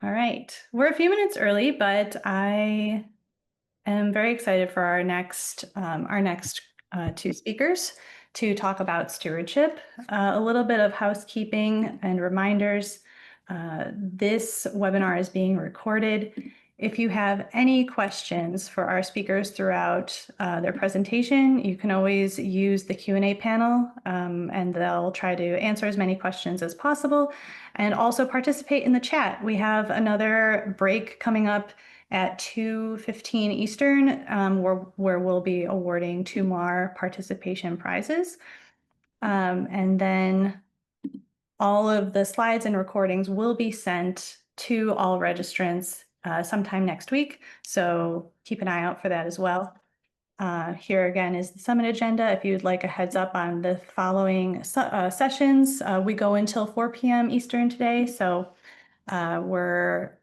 All right. We're a few minutes early, but I am very excited for our next two speakers to talk about stewardship. A little bit of housekeeping and reminders. This webinar is being recorded. If you have any questions for our speakers throughout their presentation, you can always use the Q&A panel, and they'll try to answer as many questions as possible. And also participate in the chat. We have another break coming up at 2:15 Eastern, where we'll be awarding two more participation prizes. And then all of the slides and recordings will be sent to all registrants sometime next week. So keep an eye out for that as well. Here again is the summit agenda. If you'd like a heads up on the following sessions, we go until 4 p.m. Eastern today. So we're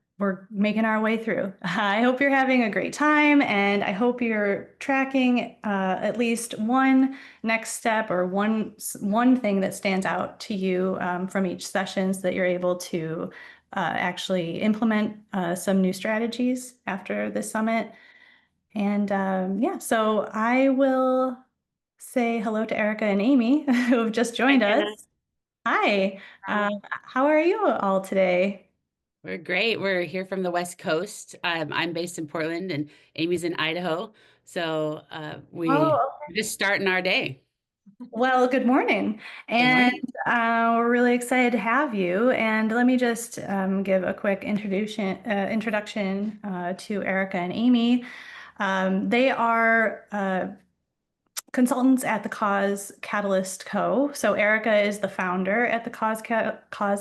making our way through. I hope you're having a great time, and I hope you're tracking at least one next step or one thing that stands out to you from each session, so that you're able to actually implement some new strategies after the summit. And yeah, so I will say hello to Erica and Amy who have just Hi, joined Jenna. us. Hi, how are you all today? We're great. We're here from the West Coast. I'm based in Portland and Amy's in Idaho. So we Oh, just starting our day. well, good morning. Good And morning. we're really excited to have you. And let me just give a quick introduction to Erica and Amy. They are consultants at the Cause Catalyst Co. So Erica is the founder at the Cause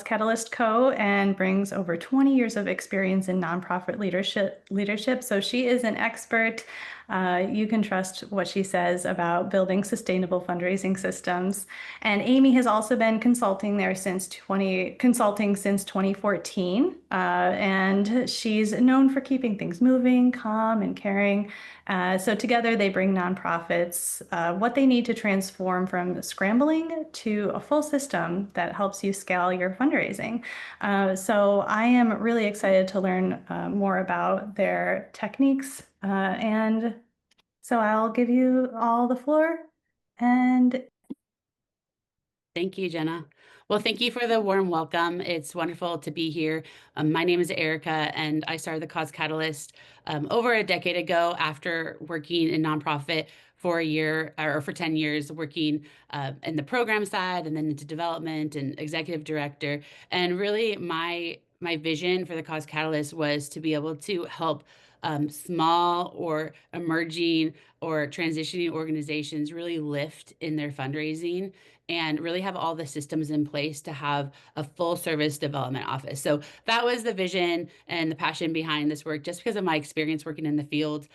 Catalyst Co. and brings over 20 years of experience in nonprofit leadership. So she is an expert. You can trust what she says about building sustainable fundraising systems. And Amy has also been consulting since 2014. And she's known for keeping things moving, calm, and caring. So together they bring nonprofits what they need to transform from scrambling to a full system that helps you scale your fundraising. So I am really excited to learn more about their techniques. And so I'll give you all the floor. And Thank you, Jenna. Well, thank you for the warm welcome. It's wonderful to be here. My name is Erica, and I started the Cause Catalyst over a decade ago after working in nonprofit for a year or for 10 years, working in the program side and then into development and executive director. And really, my vision for the Cause Catalyst was to be able to help small or emerging or transitioning organizations really lift in their fundraising and really have all the systems in place to have a full service development office. So that was the vision and the passion behind this work, just because of my experience working in the field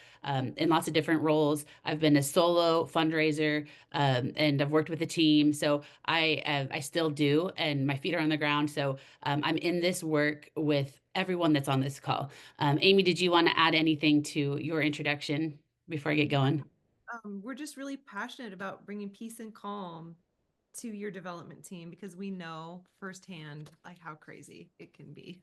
in lots of different roles. I've been a solo fundraiser and I've worked with a team. So I still do, and my feet are on the ground. So I'm in this work with everyone that's on this call. Amie, did you want to add anything to your introduction before I get going? We're just really passionate about bringing peace and calm to your development team because we know firsthand like how crazy it can be.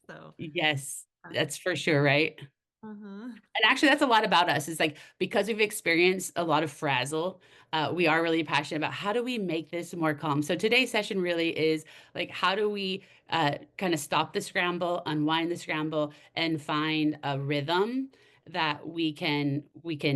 So, Yes, uh, that's for sure, right? uh-huh. And actually, that's a lot about us. It's like because we've experienced a lot of frazzle, we are really passionate about how do we make this more calm. So today's session really is like how do we kind of stop the scramble, unwind the scramble, and find a rhythm that we can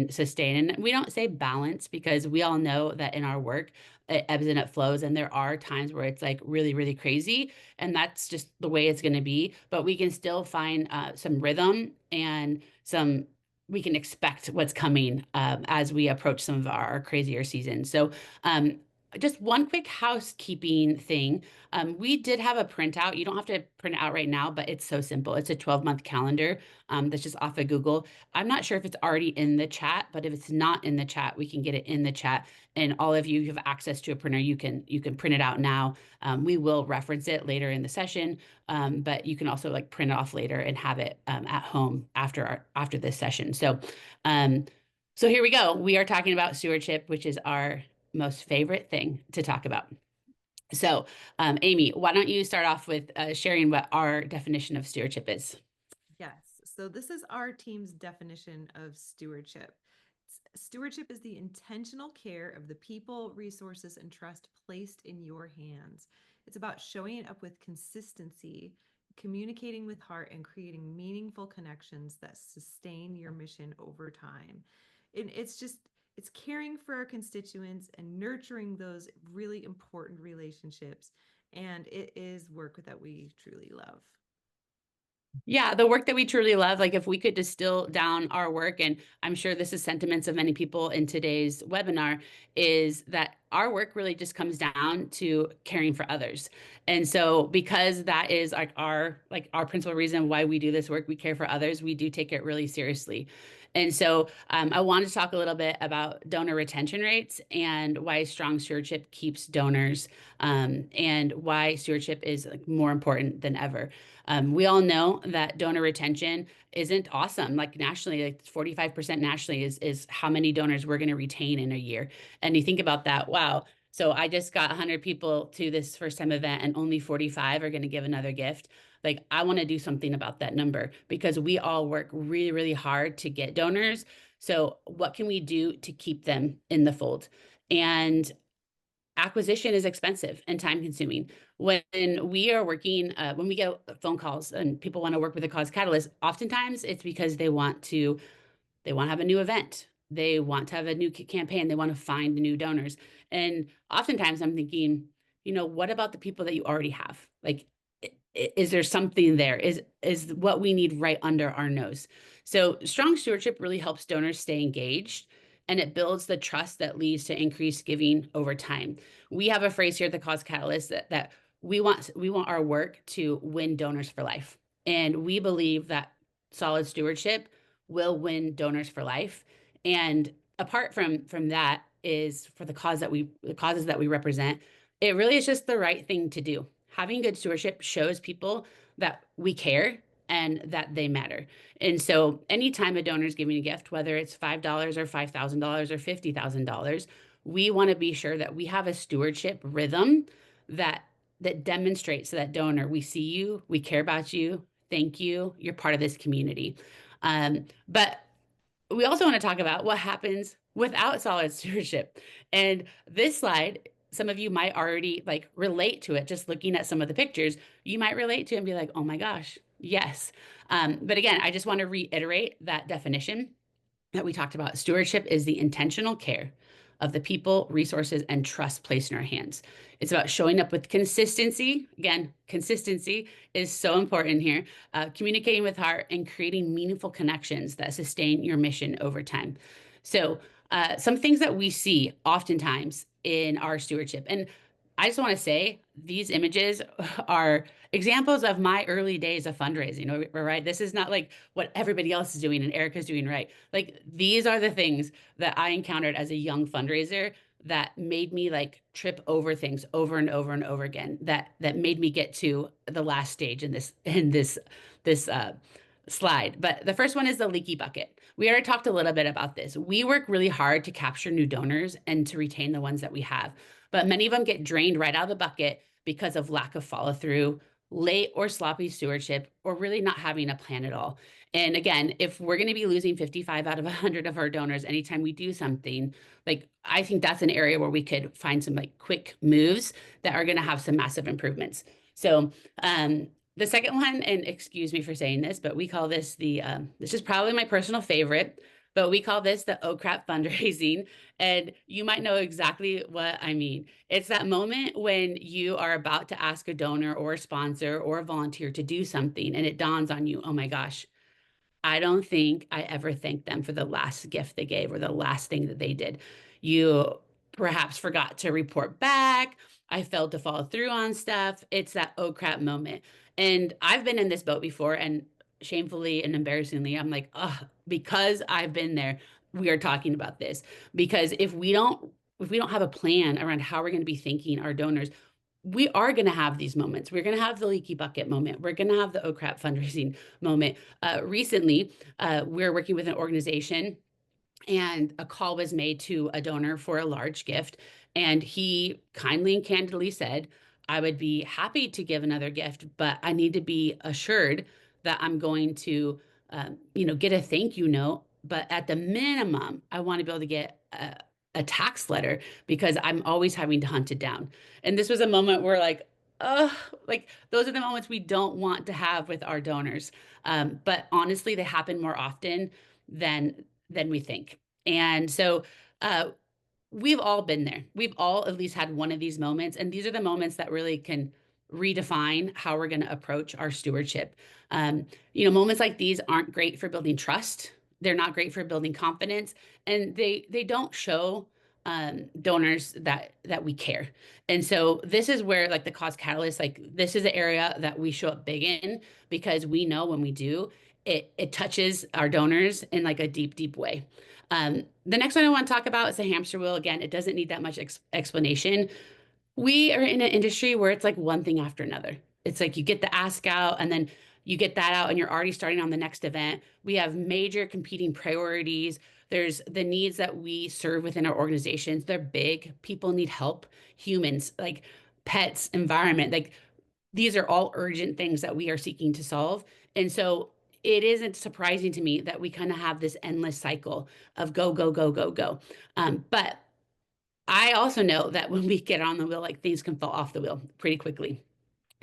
sustain. And we don't say balance because we all know that in our work it ebbs and it flows, and there are times where it's like really, really crazy, and that's just the way it's going to be. But we can still find some rhythm and some we can expect what's coming as we approach some of our crazier seasons. So, just one quick housekeeping thing. We did have a printout. You don't have to print it out right now, but it's so simple. It's a 12-month calendar that's just off of Google. I'm not sure if it's already in the chat, but if it's not in the chat, we can get it in the chat. And all of you who have access to a printer, you can print it out now. We will reference it later in the session, but you can also like print it off later and have it at home after this session. Um, so here we go. We are talking about stewardship, which is our most favorite thing to talk about. So, Amie, why don't you start off with sharing what our definition of stewardship is? Yes. So this is our team's definition of stewardship. Stewardship is the intentional care of the people, resources, and trust placed in your hands. It's about showing up with consistency, communicating with heart, and creating meaningful connections that sustain your mission over time. And it's caring for our constituents and nurturing those really important relationships. And it is work that we truly love. Yeah, the work that we truly love, like if we could distill down our work, and I'm sure this is sentiments of many people in today's webinar, is that our work really just comes down to caring for others. And so because that is like our principal reason why we do this work, we care for others, we do take it really seriously. And so I wanted to talk a little bit about donor retention rates and why strong stewardship keeps donors, and why stewardship is like more important than ever. We all know that donor retention isn't awesome. Like nationally, like 45% nationally is how many donors we're going to retain in a year. And you think about that, wow. So I just got 100 people to this first time event and only 45 are going to give another gift. Like I want to do something about that number because we all work really, really hard to get donors. So what can we do to keep them in the fold? And acquisition is expensive and time consuming. When we are working, when we get phone calls and people want to work with a cause catalyst, oftentimes it's because they want to have a new event. They want to have a new campaign. They want to find new donors. And oftentimes I'm thinking, what about the people that you already have? Like, is there something there? Is what we need right under our nose? So strong stewardship really helps donors stay engaged and it builds the trust that leads to increased giving over time. We have a phrase here at the Cause Catalyst that we want our work to win donors for life. And we believe that solid stewardship will win donors for life. And apart from that is for the causes that we represent, it really is just the right thing to do. Having good stewardship shows people that we care and that they matter. And so anytime a donor is giving a gift, whether it's $5 or $5,000 or $50,000, we want to be sure that we have a stewardship rhythm that demonstrates to that donor, we see you, we care about you, thank you, you're part of this community. But we also want to talk about what happens without solid stewardship. And this slide, some of you might already like relate to it just looking at some of the pictures. You might relate to it and be like, oh my gosh, yes. But again, I just want to reiterate that definition that we talked about. Stewardship is the intentional care of the people, resources, and trust placed in our hands. It's about showing up with consistency. Again, consistency is so important here. Communicating with heart and creating meaningful connections that sustain your mission over time. So, some things that we see oftentimes in our stewardship, and I just want to say these images are examples of my early days of fundraising, right? This is not like what everybody else is doing and Erica's doing right. Like these are the things that I encountered as a young fundraiser that made me like trip over things over and over and over again, that made me get to the last stage in this slide. But the first one is the leaky bucket. We already talked a little bit about this. We work really hard to capture new donors and to retain the ones that we have, but many of them get drained right out of the bucket because of lack of follow through, late or sloppy stewardship, or really not having a plan at all. And again, if we're going to be losing 55 out of 100 of our donors anytime we do something, like I think that's an area where we could find some like quick moves that are going to have some massive improvements. So, the second one, and excuse me for saying this, but we call this this is probably my personal favorite, but we call this the oh crap fundraising. And you might know exactly what I mean. It's that moment when you are about to ask a donor or a sponsor or a volunteer to do something, and it dawns on you, oh my gosh, I don't think I ever thanked them for the last gift they gave or the last thing that they did. You perhaps forgot to report back. I failed to follow through on stuff. It's that oh crap moment. And I've been in this boat before, and shamefully and embarrassingly, I'm like, oh, because I've been there, we are talking about this. Because if we don't have a plan around how we're going to be thanking our donors, we are going to have these moments. We're going to have the leaky bucket moment. We're going to have the oh crap fundraising moment. Recently, we're working with an organization and a call was made to a donor for a large gift. And he kindly and candidly said, I would be happy to give another gift, but I need to be assured that I'm going to, get a thank you note. But at the minimum, I want to be able to get a tax letter because I'm always having to hunt it down. And this was a moment where, like those are the moments we don't want to have with our donors. But honestly, they happen more often than we think. And so, uh, we've all been there. We've all at least had one of these moments. And these are the moments that really can redefine how we're going to approach our stewardship. Moments like these aren't great for building trust. They're not great for building confidence, and they don't show donors that we care. And so this is where, like, the cause catalyst, like, this is the area that we show up big in, because we know when we do, it touches our donors in like a deep, deep way. The next one I want to talk about is the hamster wheel. Again, it doesn't need that much explanation. We are in an industry where it's like one thing after another. It's like you get the ask out, and then you get that out, and you're already starting on the next event. We have major competing priorities. There's the needs that we serve within our organizations. They're big. People need help. Humans, like pets, environment, like these are all urgent things that we are seeking to solve. And so it isn't surprising to me that we kind of have this endless cycle of go, go, go, go, go. But I also know that when we get on the wheel, like, things can fall off the wheel pretty quickly.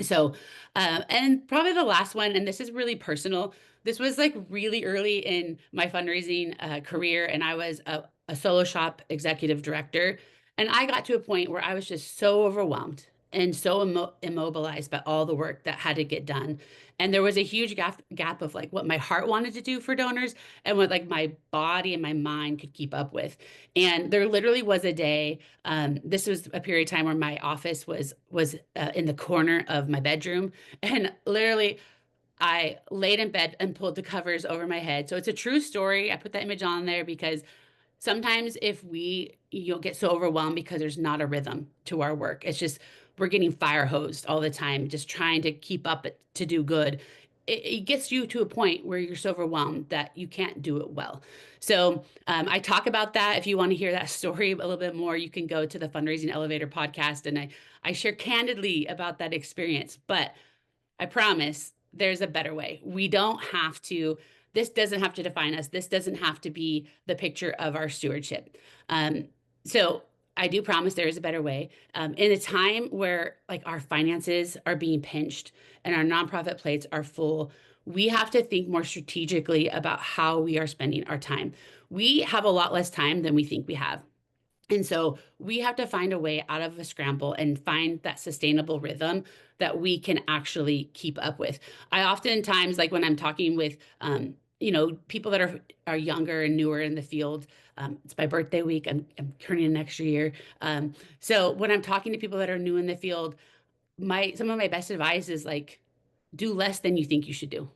So, and probably the last one, and this is really personal. This was like really early in my fundraising career, and I was a solo shop executive director. And I got to a point where I was just so overwhelmed and so immobilized by all the work that had to get done. And there was a huge gap of like what my heart wanted to do for donors and what like my body and my mind could keep up with. And there literally was a day, this was a period of time where my office was in the corner of my bedroom, and literally I laid in bed and pulled the covers over my head. So it's a true story. I put that image on there because sometimes if you'll get so overwhelmed because there's not a rhythm to our work. It's just we're getting fire hosed all the time, just trying to keep up to do good. It gets you to a point where you're so overwhelmed that you can't do it well. So I talk about that. If you want to hear that story a little bit more, you can go to the Fundraising Elevator podcast, and I share candidly about that experience. But I promise there's a better way. We don't have to, this doesn't have to define us. This doesn't have to be the picture of our stewardship. So I do promise there is a better way. In a time where like our finances are being pinched and our nonprofit plates are full, we have to think more strategically about how we are spending our time. We have a lot less time than we think we have. And so we have to find a way out of a scramble and find that sustainable rhythm that we can actually keep up with. I oftentimes, like when I'm talking with, people that are younger and newer in the field, it's my birthday week. I'm turning next year. So when I'm talking to people that are new in the field, some of my best advice is like, do less than you think you should do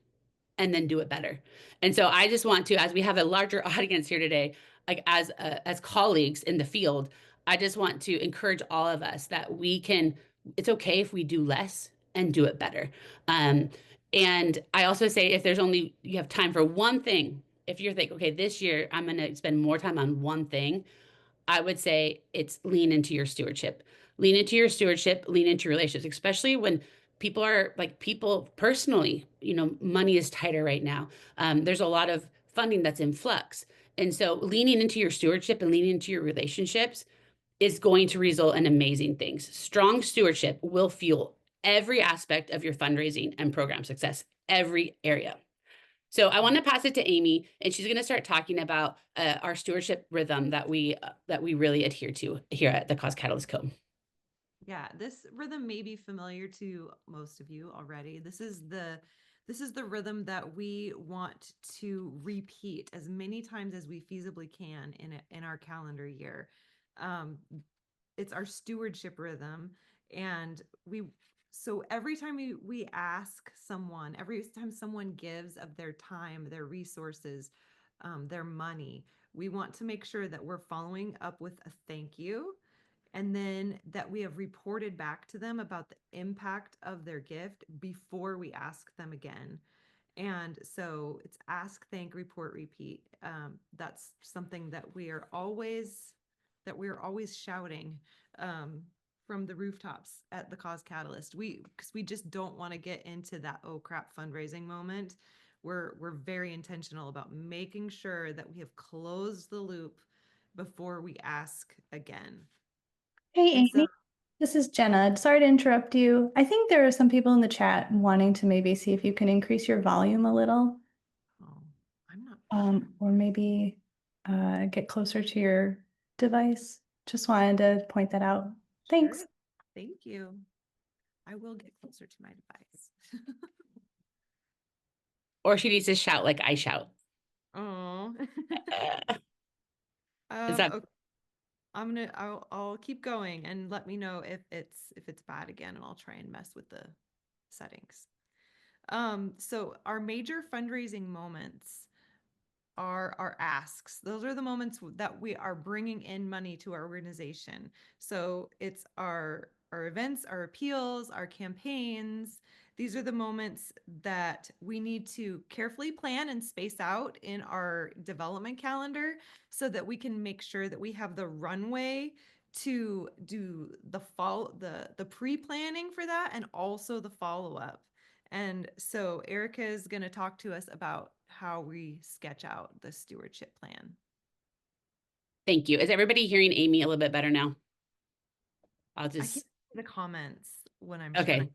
and then do it better. And so I just want to, as we have a larger audience here today, like as colleagues in the field, I just want to encourage all of us that we can. It's okay if we do less and do it better. Um, and I also say if there's only you have time for one thing, if you're thinking, okay, this year I'm going to spend more time on one thing, I would say it's lean into your stewardship. Lean into your stewardship, lean into your relationships, especially when people personally, money is tighter right now. There's a lot of funding that's in flux. And so leaning into your stewardship and leaning into your relationships is going to result in amazing things. Strong stewardship will fuel every aspect of your fundraising and program success, every area. So I want to pass it to Amie, and she's going to start talking about our stewardship rhythm that we really adhere to here at the Cause Catalyst Co. Yeah, this rhythm may be familiar to most of you already. This is the rhythm that we want to repeat as many times as we feasibly can in our calendar year. Um, it's our stewardship rhythm, and every time we ask someone, every time someone gives of their time, their resources, their money, we want to make sure that we're following up with a thank you, and then that we have reported back to them about the impact of their gift before we ask them again. And so it's ask, thank, report, repeat. That's something that we're always shouting. Um, from the rooftops at the Cause Catalyst. Because we just don't want to get into that oh crap fundraising moment. We're very intentional about making sure that we have closed the loop before we ask again. Hey, And so, Amy, this is Jenna. Sorry to interrupt you. I think there are some people in the chat wanting to maybe see if you can increase your volume a little, oh, I'm not or maybe get closer to your device. Just wanted to point that out. Thanks. sure. Thank you. I will get closer to my device. Or she needs to shout like I shout. Oh. Is that Okay. I'll keep going and let me know if it's bad again, and I'll try and mess with the settings. So our major fundraising moments are our asks. Those are the moments that we are bringing in money to our organization. So it's our events, our appeals, our campaigns. These are the moments that we need to carefully plan and space out in our development calendar so that we can make sure that we have the runway to do the pre-planning for that and also the follow-up. And so Erica is going to talk to us about how we sketch out the stewardship plan. Thank you. Is everybody hearing Amie a little bit better now? I'll I can just see the comments when I'm okay. trying.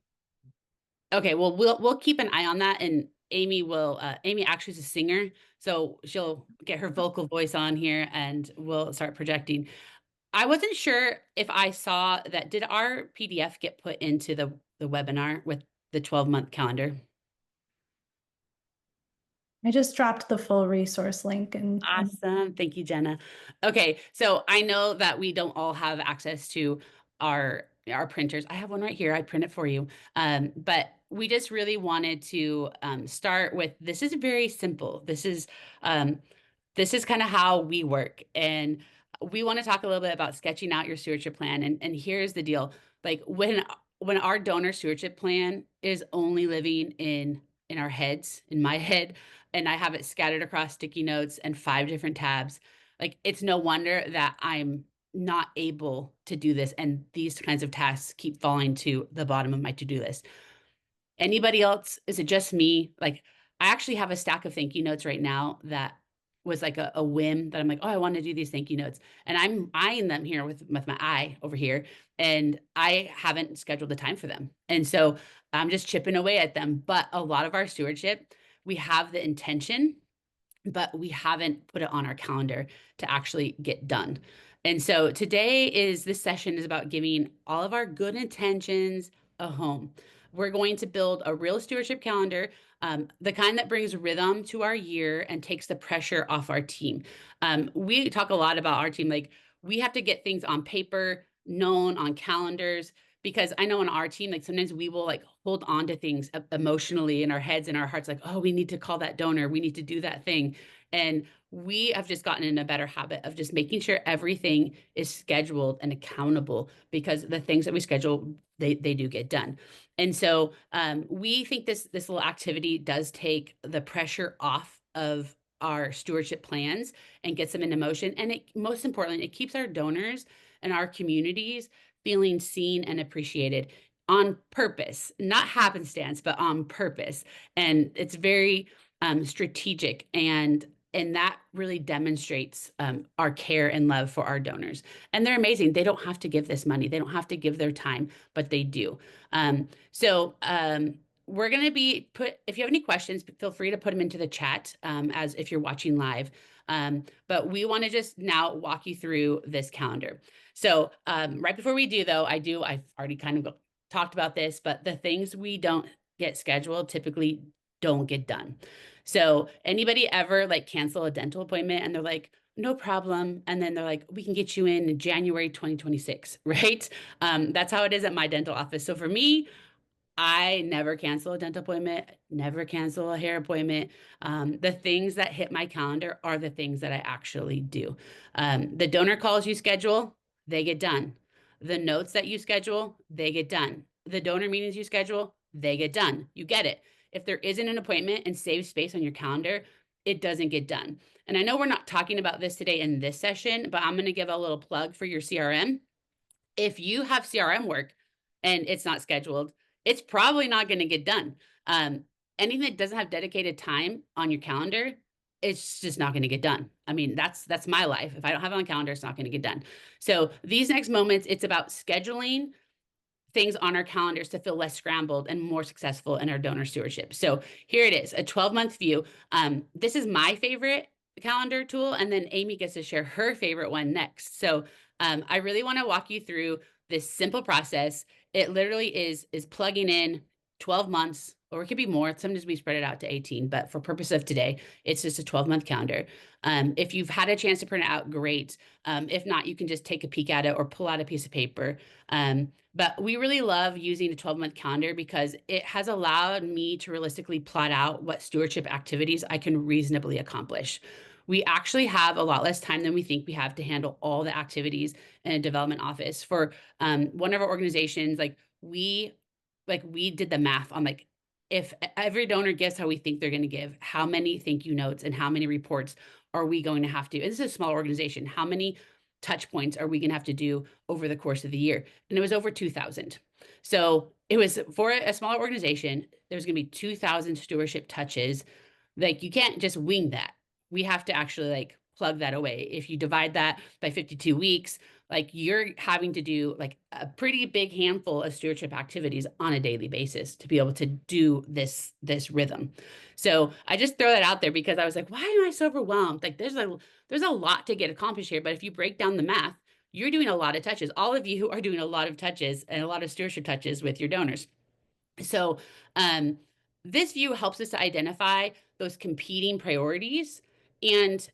Okay, well we'll keep an eye on that, and Amie will Amie actually is a singer, so she'll get her vocal voice on here and we'll start projecting. I wasn't sure if I saw that. Did our PDF get put into the webinar with the 12-month calendar? I just dropped the full resource link and Awesome. Thank you, Jenna. Okay, so I know that we don't all have access to our printers. I have one right here. I print it for you. But we just really wanted to start with, this is very simple. This is kind of how we work. And we want to talk a little bit about sketching out your stewardship plan. And here's the deal. Like when our donor stewardship plan is only living in our heads, in my head, and I have it scattered across sticky notes and 5 different tabs, like it's no wonder that I'm not able to do this. And these kinds of tasks keep falling to the bottom of my to-do list. Anybody else? Is it just me? Like, I actually have a stack of thank you notes right now that was like a whim that I'm like, oh, I want to do these thank you notes. And I'm eyeing them here with my eye over here. And I haven't scheduled the time for them. And so I'm just chipping away at them. But a lot of our stewardship, we have the intention, but we haven't put it on our calendar to actually get done. And so this session is about giving all of our good intentions a home. We're going to build a real stewardship calendar, the kind that brings rhythm to our year and takes the pressure off our team. We talk a lot about our team, like we have to get things on paper, known on calendars, because I know in our team, like sometimes we will like hold on to things emotionally in our heads and our hearts, like, oh, we need to call that donor. We need to do that thing. And we have just gotten in a better habit of just making sure everything is scheduled and accountable, because the things that we schedule, they do get done. And so we think this little activity does take the pressure off of our stewardship plans and gets them into motion. And most importantly, it keeps our donors and our communities feeling seen and appreciated on purpose, not happenstance, but on purpose. And it's very strategic, and that really demonstrates our care and love for our donors. And they're amazing. They don't have to give this money. They don't have to give their time, but they do. We're going to if you have any questions, feel free to put them into the chat as if you're watching live. But we want to just now walk you through this calendar. So right before we do, though, I've already kind of talked about this, but the things we don't get scheduled typically don't get done. So anybody ever like cancel a dental appointment and they're like, no problem. And then they're like, we can get you in January 2026, right? That's how it is at my dental office. So for me, I never cancel a dental appointment, never cancel a hair appointment. The things that hit my calendar are the things that I actually do. The donor calls you schedule, they get done. The notes that you schedule, they get done. The donor meetings you schedule, they get done. You get it. If there isn't an appointment and save space on your calendar, it doesn't get done. And I know we're not talking about this today in this session, but I'm going to give a little plug for your CRM. If you have CRM work and it's not scheduled, it's probably not going to get done. Um, Anything that doesn't have dedicated time on your calendar, it's just not going to get done. I mean, that's my life. If I don't have it on calendar, it's not going to get done. So these next moments, it's about scheduling things on our calendars to feel less scrambled and more successful in our donor stewardship. So here it is, a 12-month view. This is my favorite calendar tool, and then Amie gets to share her favorite one next. So I really want to walk you through this simple process. It literally is plugging in 12 months, or it could be more. Sometimes we spread it out to 18, but for purpose of today, it's just a 12-month calendar. If you've had a chance to print it out, great. If not, you can just take a peek at it or pull out a piece of paper. But we really love using a 12-month calendar because it has allowed me to realistically plot out what stewardship activities I can reasonably accomplish. We actually have a lot less time than we think we have to handle all the activities in a development office. For one of our organizations, we did the math on like if every donor gives how we think they're going to give, how many thank you notes and how many reports are we going to have to? And this is a small organization. How many touch points are we going to have to do over the course of the year? And it was over 2,000. So it was for a smaller organization, there's going to be 2,000 stewardship touches. Like you can't just wing that. We have to actually like plug that away. If you divide that by 52 weeks, like you're having to do like a pretty big handful of stewardship activities on a daily basis to be able to do this rhythm. So I just throw that out there because I was like, why am I so overwhelmed? Like there's a lot to get accomplished here, but if you break down the math, you're doing a lot of touches. All of you are doing a lot of touches and a lot of stewardship touches with your donors. So this view helps us to identify those competing priorities, and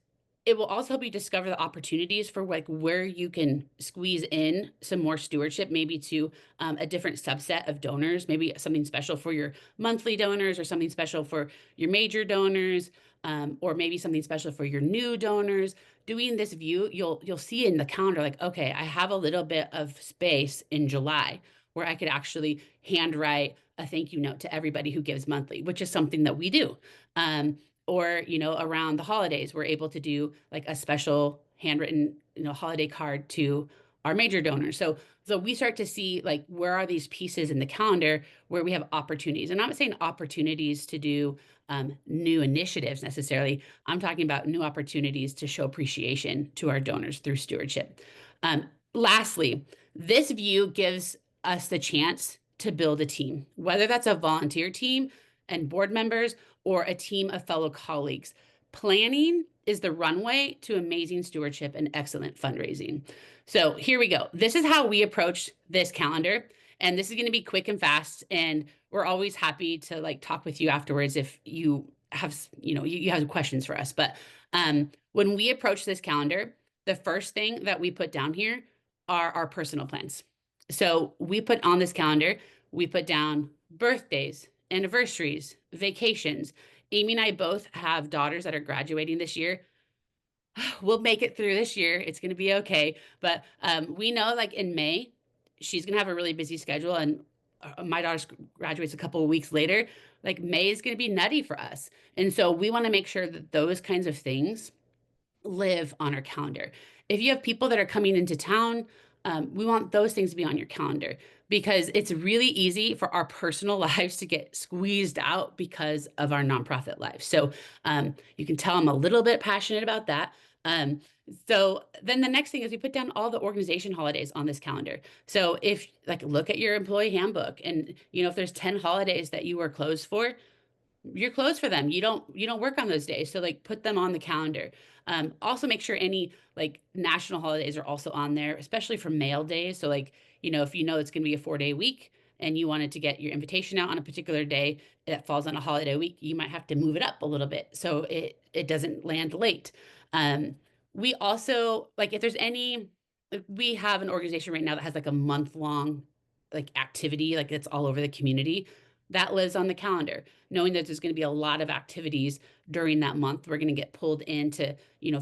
it will also help you discover the opportunities for like where you can squeeze in some more stewardship, maybe to a different subset of donors, maybe something special for your monthly donors or something special for your major donors, or maybe something special for your new donors. Doing this view, you'll see in the calendar like, okay, I have a little bit of space in July where I could actually handwrite a thank you note to everybody who gives monthly, which is something that we do. Or, around the holidays, we're able to do like a special handwritten, holiday card to our major donors. So we start to see like where are these pieces in the calendar where we have opportunities. And I'm not saying opportunities to do new initiatives necessarily. I'm talking about new opportunities to show appreciation to our donors through stewardship. Lastly, this view gives us the chance to build a team, whether that's a volunteer team and board members or a team of fellow colleagues. Planning is the runway to amazing stewardship and excellent fundraising. So here we go. This is how we approach this calendar. And this is going to be quick and fast. And we're always happy to like talk with you afterwards if you have, you have questions for us. But when we approach this calendar, the first thing that we put down here are our personal plans. So we put on this calendar, we put down birthdays, anniversaries, vacations. Amie and I both have daughters that are graduating this year. We'll make it through this year. It's going to be okay. But we know like in May, she's going to have a really busy schedule. And my daughter graduates a couple of weeks later. Like May is going to be nutty for us. And so we want to make sure that those kinds of things live on our calendar. If you have people that are coming into town, we want those things to be on your calendar because it's really easy for our personal lives to get squeezed out because of our nonprofit lives. So you can tell I'm a little bit passionate about that. So then the next thing is we put down all the organization holidays on this calendar. So if like look at your employee handbook and if there's 10 holidays that you are closed for, you're closed for them. You don't work on those days. So like put them on the calendar. Also make sure any like national holidays are also on there, especially for mail days. So like, if it's going to be a 4-day week and you wanted to get your invitation out on a particular day that falls on a holiday week, you might have to move it up a little bit so it doesn't land late. We also like if there's any, we have an organization right now that has like a month-long like activity, like it's all over the community that lives on the calendar, knowing that there's going to be a lot of activities during that month. We're going to get pulled into,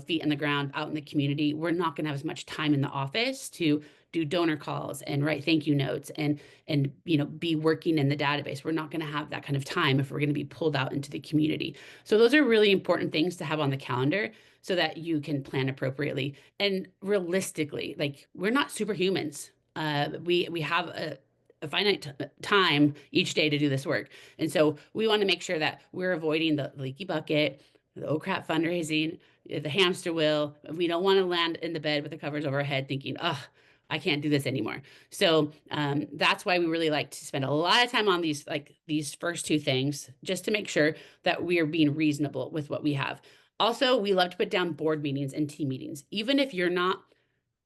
feet on the ground out in the community. We're not going to have as much time in the office to do donor calls and write thank you notes and be working in the database. We're not going to have that kind of time if we're going to be pulled out into the community. So those are really important things to have on the calendar so that you can plan appropriately and realistically. Like we're not superhumans. We have a finite time each day to do this work. And so we want to make sure that we're avoiding the leaky bucket, the oh crap fundraising, the hamster wheel. We don't want to land in the bed with the covers over our head thinking, oh, I can't do this anymore. So that's why we really like to spend a lot of time on these first two things, just to make sure that we are being reasonable with what we have. Also, we love to put down board meetings and team meetings, even if you're not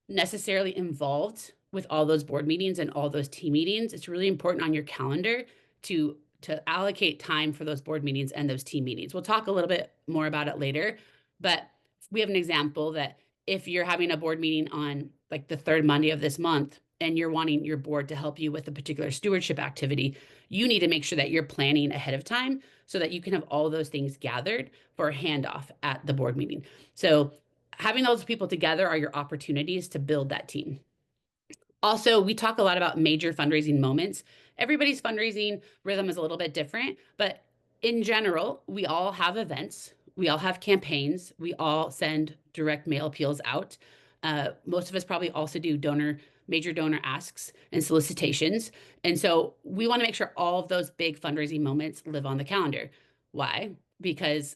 necessarily involved with all those board meetings and all those team meetings. It's really important on your calendar to allocate time for those board meetings and those team meetings. We'll talk a little bit more about it later, but we have an example that if you're having a board meeting on like the third Monday of this month and you're wanting your board to help you with a particular stewardship activity, you need to make sure that you're planning ahead of time so that you can have all those things gathered for a handoff at the board meeting. So having those people together are your opportunities to build that team. Also, we talk a lot about major fundraising moments. Everybody's fundraising rhythm is a little bit different, but in general, we all have events. We all have campaigns. We all send direct mail appeals out. Most of us probably also do major donor asks and solicitations. And so we want to make sure all of those big fundraising moments live on the calendar. Why? Because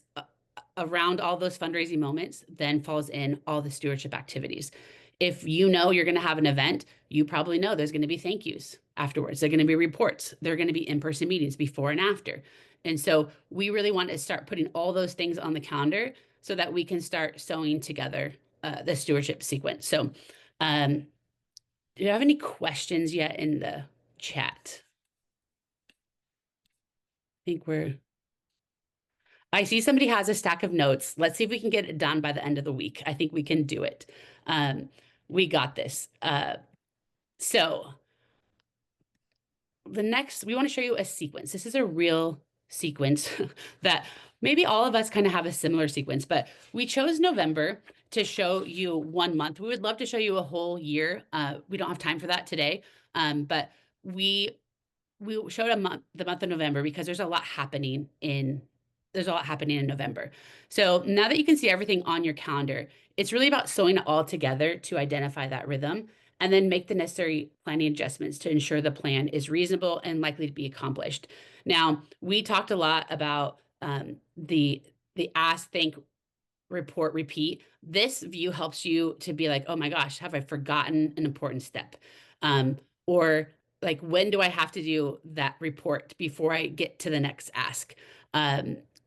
around all those fundraising moments then falls in all the stewardship activities. If you know you're going to have an event, you probably know there's going to be thank yous afterwards. There are going to be reports. There are going to be in-person meetings before and after. And so we really want to start putting all those things on the calendar so that we can start sewing together the stewardship sequence. So do you have any questions yet in the chat? I see somebody has a stack of notes. Let's see if we can get it done by the end of the week. I think we can do it. We got this. So the next, we want to show you a sequence. This is a real sequence that maybe all of us kind of have a similar sequence, but we chose November to show you 1 month. We would love to show you a whole year. We don't have time for that today, but we showed the month of November because there's a lot happening in November. So now that you can see everything on your calendar, it's really about sewing it all together to identify that rhythm and then make the necessary planning adjustments to ensure the plan is reasonable and likely to be accomplished. Now, we talked a lot about the ask, thank, report, repeat. This view helps you to be like, oh my gosh, have I forgotten an important step? Or like, when do I have to do that report before I get to the next ask?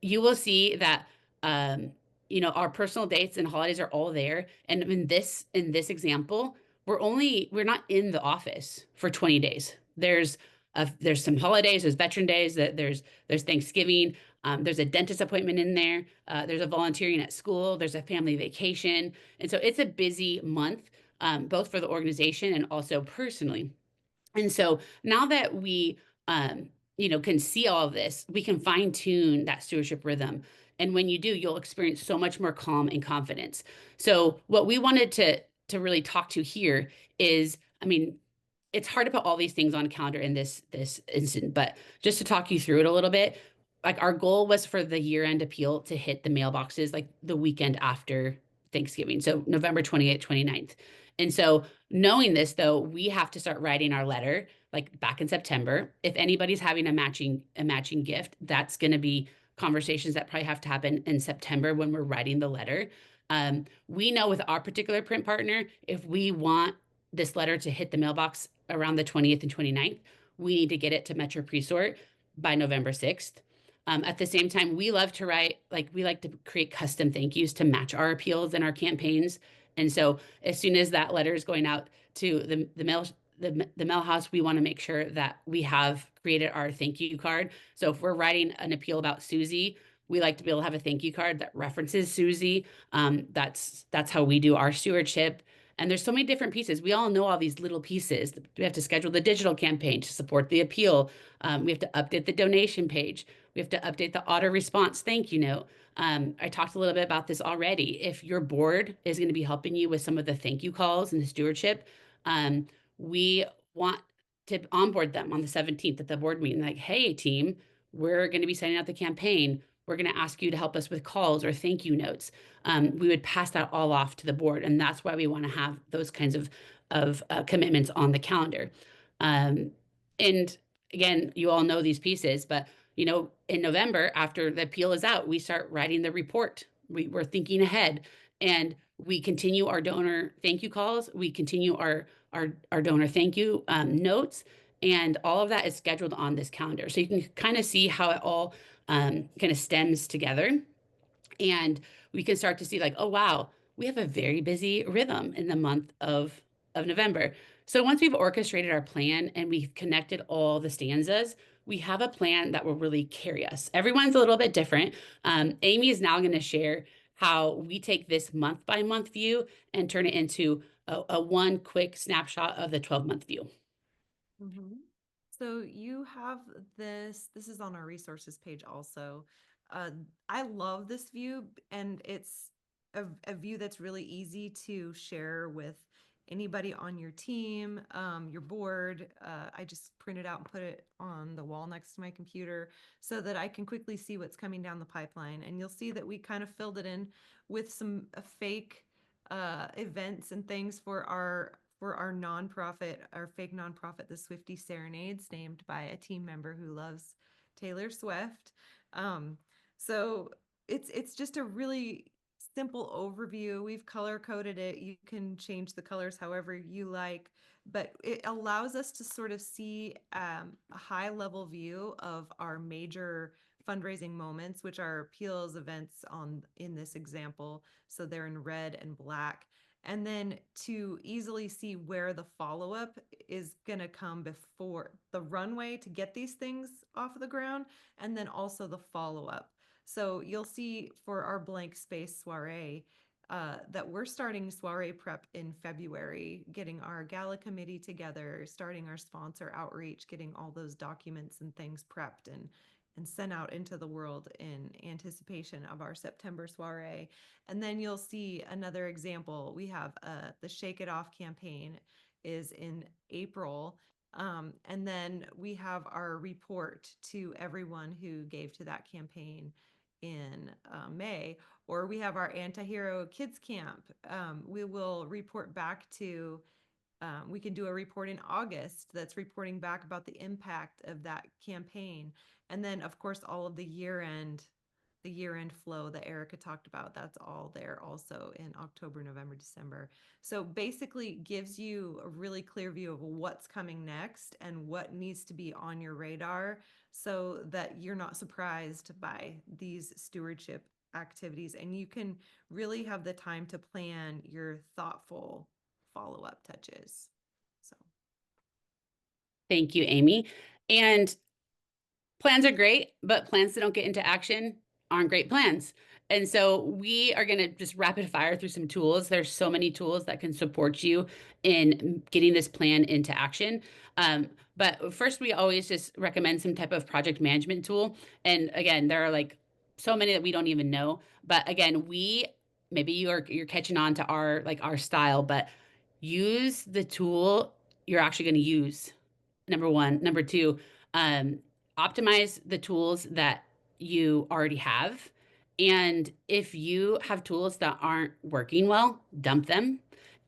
You will see that our personal dates and holidays are all there. And in this example, we're not in the office for 20 days. There's some holidays, there's Veteran Days, there's Thanksgiving, there's a dentist appointment in there, there's a volunteering at school, there's a family vacation. And so it's a busy month, both for the organization and also personally. And so now that we, can see all of this, we can fine tune that stewardship rhythm. And when you do, you'll experience so much more calm and confidence. So what we wanted to really talk to here is, it's hard to put all these things on a calendar in this instant, but just to talk you through it a little bit, like our goal was for the year-end appeal to hit the mailboxes like the weekend after Thanksgiving. So November 28th, 29th. And so knowing this, though, we have to start writing our letter like back in September. If anybody's having a matching gift, that's going to be conversations that probably have to happen in September when we're writing the letter. We know with our particular print partner, if we want this letter to hit the mailbox around the 20th and 29th, we need to get it to Metro Presort by November 6th. At the same time, we love to write, we like to create custom thank yous to match our appeals and our campaigns. And so as soon as that letter is going out to the mail house, we want to make sure that we have created our thank you card. So if we're writing an appeal about Susie, we like to be able to have a thank you card that references Susie. That's how we do our stewardship. And there's so many different pieces. We all know all these little pieces. We have to schedule the digital campaign to support the appeal. We have to update the donation page. We have to update the auto response thank you note. I talked a little bit about this already. If your board is going to be helping you with some of the thank you calls and the stewardship, we want to onboard them on the 17th at the board meeting. Like, hey, team, we're going to be sending out the campaign. We're going to ask you to help us with calls or thank you notes. We would pass that all off to the board. And that's why we want to have those kinds of of commitments on the calendar. And again, you all know these pieces, but in November, after the appeal is out, we start writing the report. We're thinking ahead, and we continue our donor thank you calls. We continue our donor thank you notes, and all of that is scheduled on this calendar. So you can kind of see how it all kind of stems together. And we can start to see like, oh, wow, we have a very busy rhythm in the month of November. So once we've orchestrated our plan and we've connected all the stanzas, we have a plan that will really carry us. Everyone's a little bit different. Amie is now going to share how we take this month by month view and turn it into a one quick snapshot of the 12-month view. Mhm. So you have this is on our resources page also. I love this view, and it's a view that's really easy to share with anybody on your team, your board. I just print it out and put it on the wall next to my computer so that I can quickly see what's coming down the pipeline. And you'll see that we kind of filled it in with some fake events and things for our nonprofit, our fake nonprofit, the Swifty Serenades, named by a team member who loves Taylor Swift. Um, so it's just a really simple overview. We've color coded it. You can change the colors however you like, but it allows us to sort of see a high level view of our major fundraising moments, which are appeals events in this example. So they're in red and black. And then to easily see where the follow-up is going to come before the runway to get these things off of the ground, and then also the follow-up. So you'll see for our blank space soiree that we're starting soiree prep in February, getting our gala committee together, starting our sponsor outreach, getting all those documents and things prepped and sent out into the world in anticipation of our September soiree. And then you'll see another example. We have the Shake It Off campaign is in April. And then we have our report to everyone who gave to that campaign in May. Or we have our Antihero Kids Camp. We will report back to we can do a report in August that's reporting back about the impact of that campaign. And then, of course, all of the year-end flow that Erica talked about, that's all there also in October, November, December. So basically gives you a really clear view of what's coming next and what needs to be on your radar so that you're not surprised by these stewardship activities, and you can really have the time to plan your thoughtful follow-up touches. So Thank you, Amie. And plans are great, but plans that don't get into action aren't great plans. And so we are going to just rapid fire through some tools. There's so many tools that can support you in getting this plan into action. But first, we always just recommend some type of project management tool. And again, there are like so many that we don't even know. But again, maybe you're catching on to our style, but use the tool you're actually going to use. Number one. Number two, um, optimize the tools that you already have. And if you have tools that aren't working well, dump them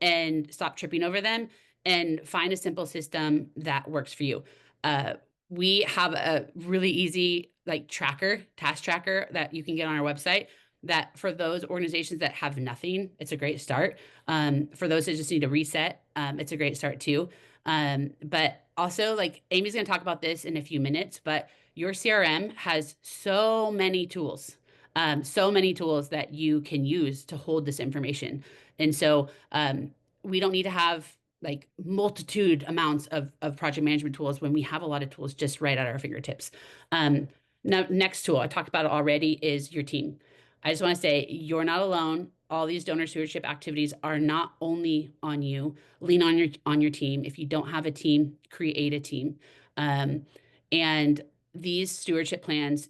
and stop tripping over them and find a simple system that works for you. Uh, we have a really easy task tracker that you can get on our website that for those organizations that have nothing, it's a great start. For those that just need to reset, it's a great start too. But also, like Amie's going to talk about this in a few minutes, but your CRM has so many tools that you can use to hold this information. And so we don't need to have like multitude amounts of project management tools when we have a lot of tools just right at our fingertips. Now, next tool, I talked about it already, is your team. I just want to say you're not alone. All these donor stewardship activities are not only on you. Lean on your team. If you don't have a team, create a team. And these stewardship plans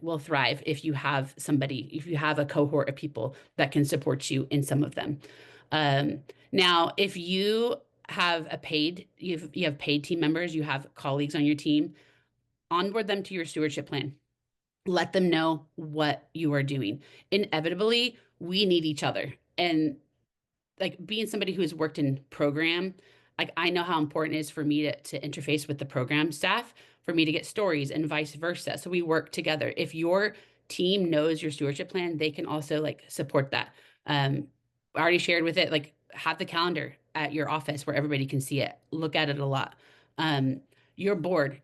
will thrive if you have a cohort of people that can support you in some of them. Now, if you have you have paid team members, you have colleagues on your team, onboard them to your stewardship plan. Let them know what you are doing. Inevitably, we need each other. And like being somebody who's worked in program, like I know how important it is for me to interface with the program staff, for me to get stories and vice versa. So we work together. If your team knows your stewardship plan, they can also like support that. I already shared with it, like have the calendar at your office where everybody can see it. Look at it a lot. Um, your board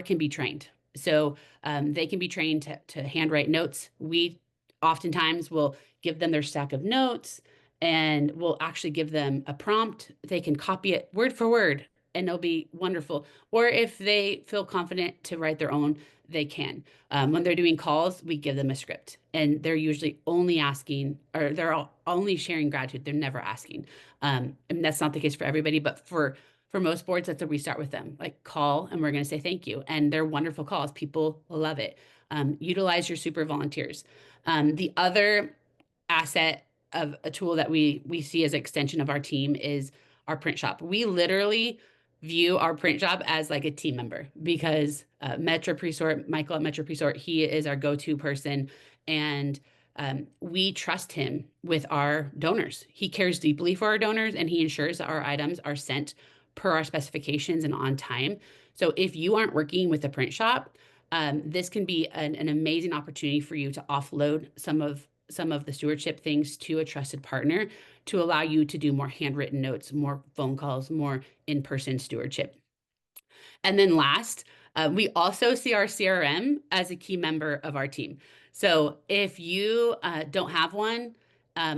can be trained. So they can be trained to handwrite notes. We oftentimes will give them their stack of notes and we'll actually give them a prompt. They can copy it word for word and it'll be wonderful. Or if they feel confident to write their own, they can. When they're doing calls, we give them a script and they're usually only asking or only sharing gratitude. They're never asking. And that's not the case for everybody, but for most boards, that's where we start with them. Like call and we're going to say thank you. And they're wonderful calls. People love it. Utilize your super volunteers. The other asset of a tool that we see as an extension of our team is our print shop. We literally view our print shop as like a team member because Metro Presort, Michael at Metro Presort, he is our go-to person, and we trust him with our donors. He cares deeply for our donors, and he ensures that our items are sent per our specifications and on time. So if you aren't working with a print shop, this can be an amazing opportunity for you to offload some of the stewardship things to a trusted partner to allow you to do more handwritten notes, more phone calls, more in-person stewardship. And then last, we also see our CRM as a key member of our team. So if you don't have one,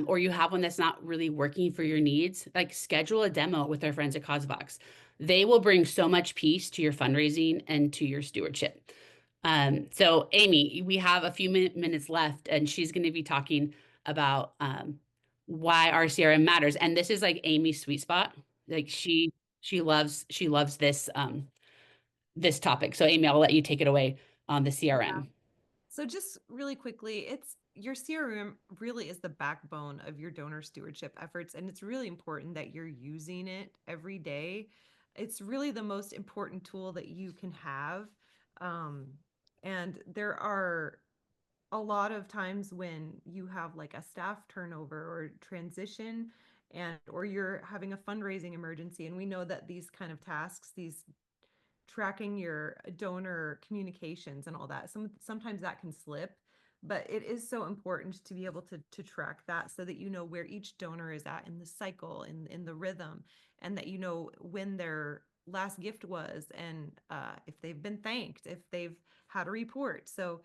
or you have one that's not really working for your needs, like schedule a demo with our friends at causevox. They will bring so much peace to your fundraising and to your stewardship. So Amie, we have a few minutes left, and she's going to be talking about why our CRM matters. And this is like Amie's sweet spot. Like she loves this this topic. So Amie, I'll let you take it away on the CRM. So just really quickly, it's your CRM really is the backbone of your donor stewardship efforts, and it's really important that you're using it every day. It's really the most important tool that you can have. Um, and there are a lot of times when you have like a staff turnover or transition and or you're having a fundraising emergency, and we know that these kind of tasks, these tracking your donor communications and all that. Sometimes that can slip, but it is so important to be able to track that so that you know where each donor is at in the cycle, in the rhythm, and that you know when their last gift was, and if they've been thanked, if they've had a report. So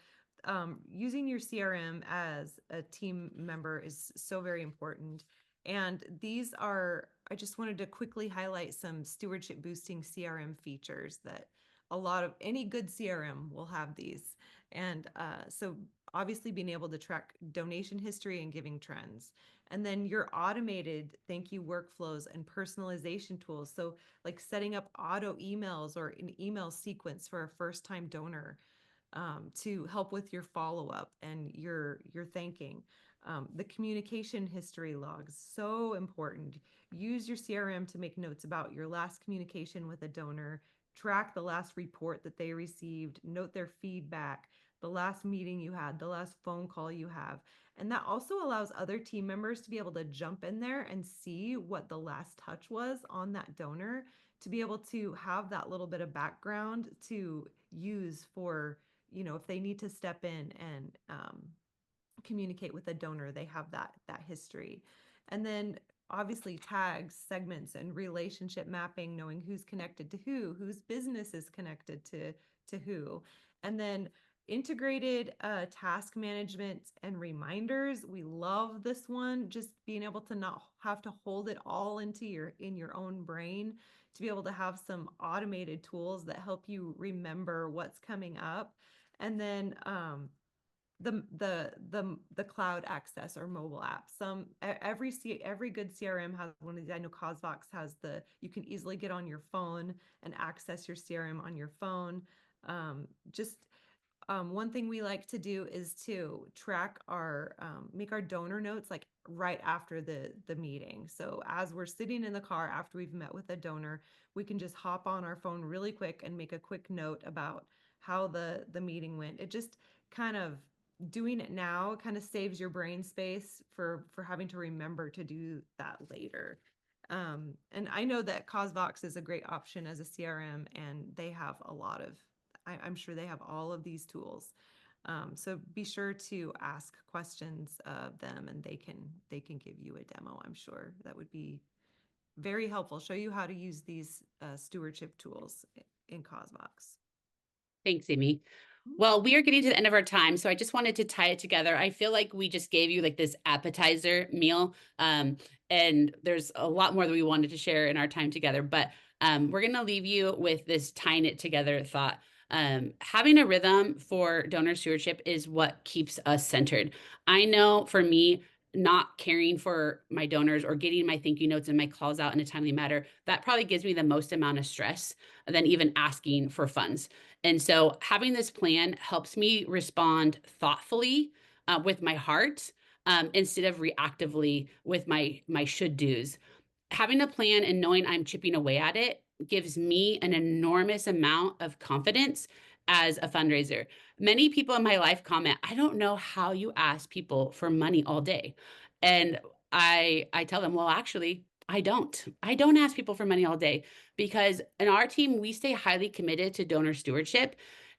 using your CRM as a team member is so very important. And these are, I just wanted to quickly highlight some stewardship boosting CRM features that a lot of any good CRM will have these. And so obviously being able to track donation history and giving trends. And then your automated thank you workflows and personalization tools. So like setting up auto emails or an email sequence for a first time donor to help with your follow-up and your thanking. The communication history logs, so important. Use your CRM to make notes about your last communication with a donor, track the last report that they received, note their feedback, the last meeting you had, the last phone call you have. And that also allows other team members to be able to jump in there and see what the last touch was on that donor, to be able to have that little bit of background to use for, you know, if they need to step in and communicate with a donor, they have that history. And then obviously tags, segments, and relationship mapping, knowing who's connected to who, whose business is connected to who. And then integrated task management and reminders. We love this one, just being able to not have to hold it all into your own brain, to be able to have some automated tools that help you remember what's coming up. And then the cloud access or mobile app. Every good CRM has one of these. I know causevox has you can easily get on your phone and access your CRM on your phone. Just one thing we like to do is to track make our donor notes like right after the meeting. So as we're sitting in the car after we've met with a donor, we can just hop on our phone really quick and make a quick note about how the meeting went. It just kind of doing it now kind of saves your brain space for having to remember to do that later. And I know that causevox is a great option as a CRM, and they have a lot of, I'm sure they have all of these tools. So be sure to ask questions of them, and they can give you a demo. I'm sure that would be very helpful. Show you how to use these stewardship tools in causevox. Thanks, Amy. Well, we are getting to the end of our time, so I just wanted to tie it together. I feel like we just gave you like this appetizer meal, and there's a lot more that we wanted to share in our time together, but we're going to leave you with this tying it together thought. Having a rhythm for donor stewardship is what keeps us centered. I know for me, not caring for my donors or getting my thank you notes and my calls out in a timely manner, that probably gives me the most amount of stress than even asking for funds. And so having this plan helps me respond thoughtfully with my heart instead of reactively with my should do's. Having a plan and knowing I'm chipping away at it gives me an enormous amount of confidence as a fundraiser. Many people in my life comment, I don't know how you ask people for money all day. And I tell them, well, actually, I don't. I don't ask people for money all day because in our team, we stay highly committed to donor stewardship.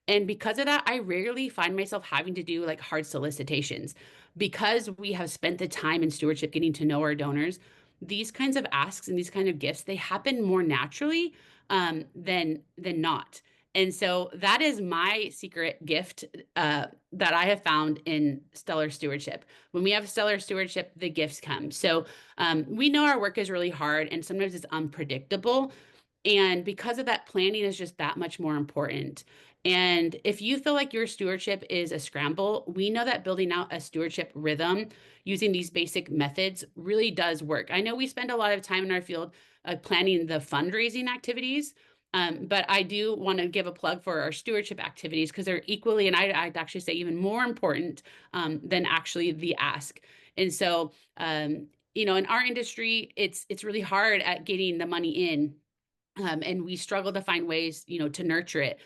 And because of that, I rarely find myself having to do like hard solicitations because we have spent the time in stewardship getting to know our donors. These kinds of asks and these kind of gifts, they happen more naturally than not. And so that is my secret gift that I have found in stellar stewardship. When we have stellar stewardship, the gifts come. So we know our work is really hard and sometimes it's unpredictable. And because of that, planning is just that much more important. And if you feel like your stewardship is a scramble, we know that building out a stewardship rhythm using these basic methods really does work. I know we spend a lot of time in our field planning the fundraising activities, but I do want to give a plug for our stewardship activities because they're equally, and I'd actually say even more important than actually the ask. And so, in our industry, it's really hard at getting the money in and we struggle to find ways, to nurture it.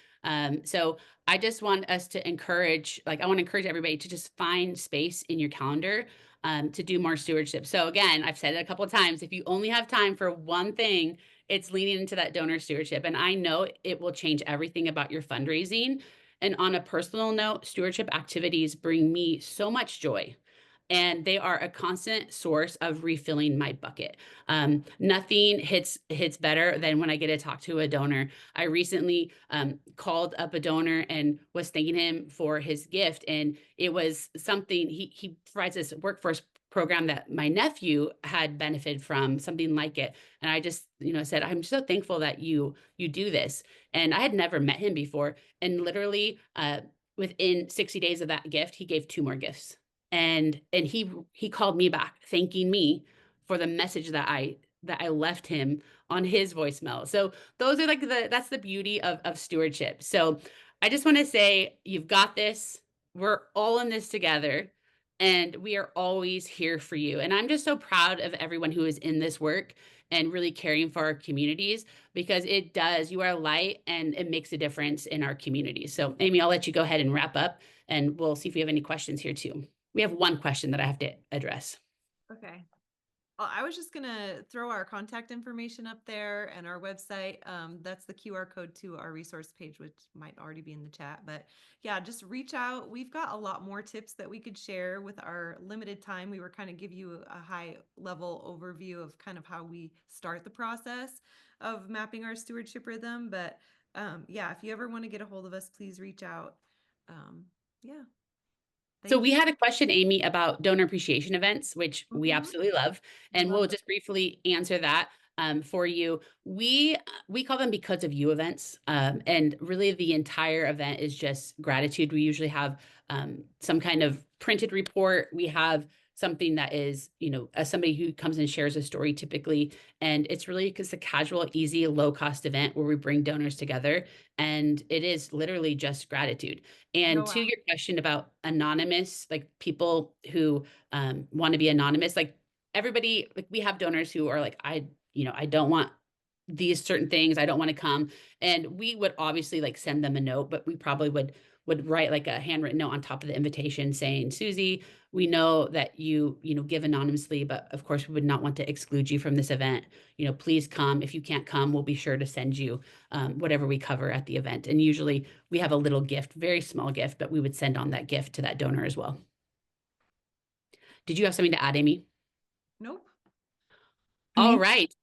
So I just want us to encourage, I want to encourage everybody to just find space in your calendar to do more stewardship. So again, I've said it a couple of times, if you only have time for one thing, it's leaning into that donor stewardship. And I know it will change everything about your fundraising. And on a personal note, stewardship activities bring me so much joy and they are a constant source of refilling my bucket. Nothing hits better than when I get to talk to a donor. I recently called up a donor and was thanking him for his gift, and it was something he provides this workforce program that my nephew had benefited from, something like it. And I just said, I'm so thankful that you do this. And I had never met him before, and literally within 60 days of that gift, he gave 2 more gifts, and he called me back thanking me for the message that I left him on his voicemail. So those are that's the beauty of stewardship. So I just want to say you've got this. We're all in this together and we are always here for you. And I'm just so proud of everyone who is in this work and really caring for our communities because it does. You are a light and it makes a difference in our communities. So Amy, I'll let you go ahead and wrap up and we'll see if we have any questions here too. We have one question that I have to address. Okay. Well, I was just going to throw our contact information up there and our website. That's the QR code to our resource page, which might already be in the chat. But yeah, just reach out. We've got a lot more tips that we could share with our limited time. We were kind of give you a high level overview of kind of how we start the process of mapping our stewardship rhythm. But yeah, if you ever want to get a hold of us, please reach out. Yeah. So we had a question, Amy, about donor appreciation events, which we absolutely love. And we'll just briefly answer that for you. We call them because of you events. And really the entire event is just gratitude. We usually have some kind of printed report. We have something that is, as somebody who comes and shares a story typically. And it's really because a casual, easy, low cost event where we bring donors together. And it is literally just gratitude. And to your question about anonymous, like people who want to be anonymous, like everybody, like we have donors who are like, I don't want these certain things. I don't want to come. And we would obviously like send them a note, but we probably would write like a handwritten note on top of the invitation saying, Susie, we know that you know, give anonymously, but of course we would not want to exclude you from this event. You know, please come. If you can't come, we'll be sure to send you whatever we cover at the event. And usually we have a little gift, very small gift, but we would send on that gift to that donor as well. Did you have something to add, Amie? Nope. All right.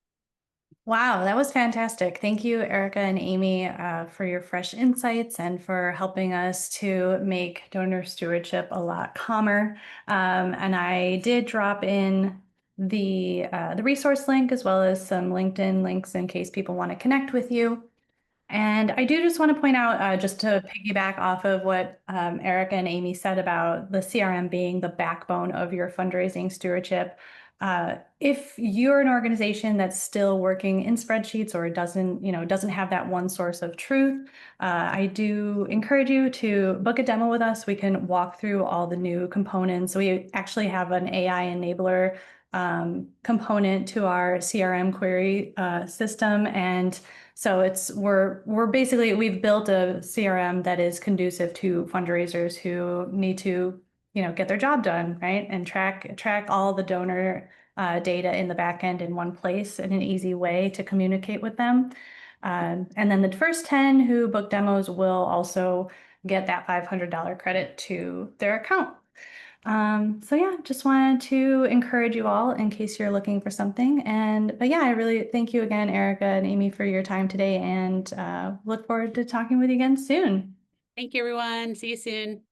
Wow, that was fantastic. Thank you, Erica and Amie, for your fresh insights and for helping us to make donor stewardship a lot calmer. And I did drop in the resource link as well as some LinkedIn links in case people want to connect with you. And I do just want to point out, just to piggyback off of what Erica and Amie said about the CRM being the backbone of your fundraising stewardship. If you're an organization that's still working in spreadsheets or doesn't have that one source of truth, I do encourage you to book a demo with us. We can walk through all the new components. We actually have an AI enabler component to our CRM query system, and so we've built a CRM that is conducive to fundraisers who need to, get their job done, right? And track all the donor data in the back end in one place in an easy way to communicate with them. And then the first 10 who book demos will also get that $500 credit to their account. So yeah, just wanted to encourage you all in case you're looking for something. But yeah, I really thank you again, Erica and Amie, for your time today, and look forward to talking with you again soon. Thank you, everyone. See you soon.